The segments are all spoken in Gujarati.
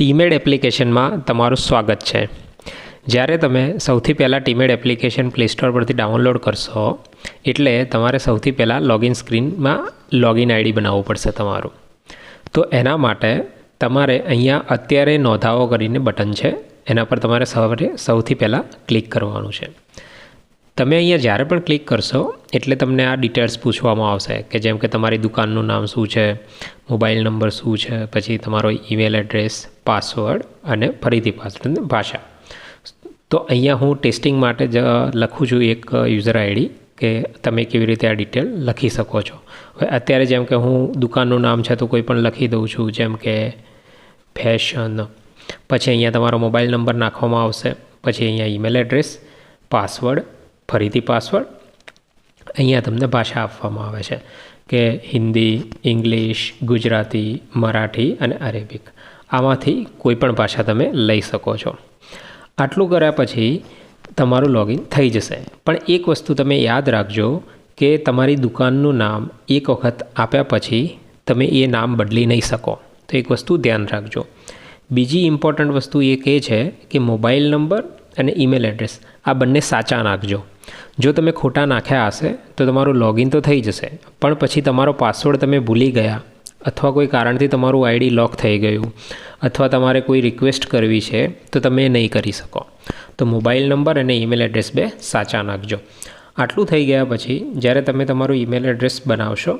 ટીમેડ એપ્લિકેશનમાં તમારું સ્વાગત છે। જ્યારે તમે સૌથી પહેલાં ટીમેડ એપ્લિકેશન પ્લે સ્ટોર પરથી ડાઉનલોડ કરશો એટલે તમારે સૌથી પહેલાં લોગિન સ્ક્રીનમાં લોગિન આઈડી બનાવવું પડશે તમારું। તો એના માટે તમારે અહીંયા અત્યારે નોંધાવો કરીને બટન છે, એના પર તમારે સૌથી પહેલાં ક્લિક કરવાનું છે। તમે અહીંયા જ્યારે પણ ક્લિક કરશો એટલે તમને આ ડિટેલ્સ પૂછવામાં આવશે કે જેમ કે તમારી દુકાનનું નામ શું છે, મોબાઈલ નંબર શું છે, પછી તમારો ઈમેલ એડ્રેસ, પાસવર્ડ અને ફરીથી પાસવર્ડ ભાષા। તો અહીંયા હું ટેસ્ટિંગ માટે જ લખું છું એક યુઝર આઈડી કે તમે કેવી રીતે આ ડિટેલ લખી શકો છો। હવે અત્યારે જેમ કે હું દુકાનનું નામ છે તો કોઈ પણ લખી દઉં છું, જેમ કે ફેશન। પછી અહીંયા તમારો મોબાઈલ નંબર નાખવામાં આવશે, પછી અહીંયા ઈમેલ એડ્રેસ, પાસવર્ડ, ફરીથી પાસવર્ડ। અહીંયા તમને ભાષા આપવામાં આવે છે કે હિન્દી, ઇંગ્લિશ, ગુજરાતી, મરાઠી અને અરેબિક, આમાંથી કોઈ પણ ભાષા તમે લઈ શકો છો। આટલું કર્યા પછી તમારું લોગિન થઈ જશે। પણ એક વસ્તુ તમે યાદ રાખજો કે તમારી દુકાનનું નામ એક વખત આપ્યા પછી તમે એ નામ બદલી નહીં શકો, તો એક વસ્તુ ધ્યાન રાખજો। બીજી ઇમ્પોર્ટન્ટ વસ્તુ એક એ છે કે મોબાઈલ નંબર અને ઈમેલ એડ્રેસ આ બંને સાચા નાખજો। જો તમે ખોટા નાખ્યા હશે તો તમારું લોગિન તો થઈ જશે, પણ પછી તમારો પાસવર્ડ તમે ભૂલી ગયા અથવા કોઈ કારણથી તમારું આઈડી લોક થઈ ગયું અથવા તમારે કોઈ રિક્વેસ્ટ કરવી છે તો તમે એ નહીં કરી શકો। તો મોબાઈલ નંબર અને ઈમેલ એડ્રેસ બે સાચા નાખજો। આટલું થઈ ગયા પછી જ્યારે તમે તમારું ઈમેલ એડ્રેસ બનાવશો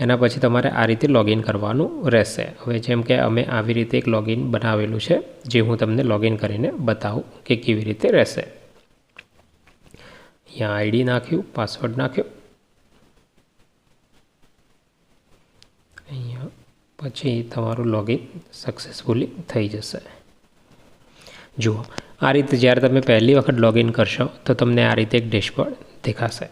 એના પછી તમારે આ રીતે લોગિન કરવાનું રહેશે। હવે જેમ કે અમે આવી રીતે એક લોગિન બનાવેલું છે, જે હું તમને લોગિન કરીને બતાવું કે કેવી રીતે રહેશે। અહીંયા આઈડી નાખ્યું, પાસવર્ડ નાખ્યો, અહીંયા પછી તમારું લોગિન સક્સેસફુલી થઈ જશે। જુઓ, આ રીતે જ્યારે તમે પહેલી વખત લોગિન કરશો તો તમને આ રીતે એક ડેશબોર્ડ દેખાશે।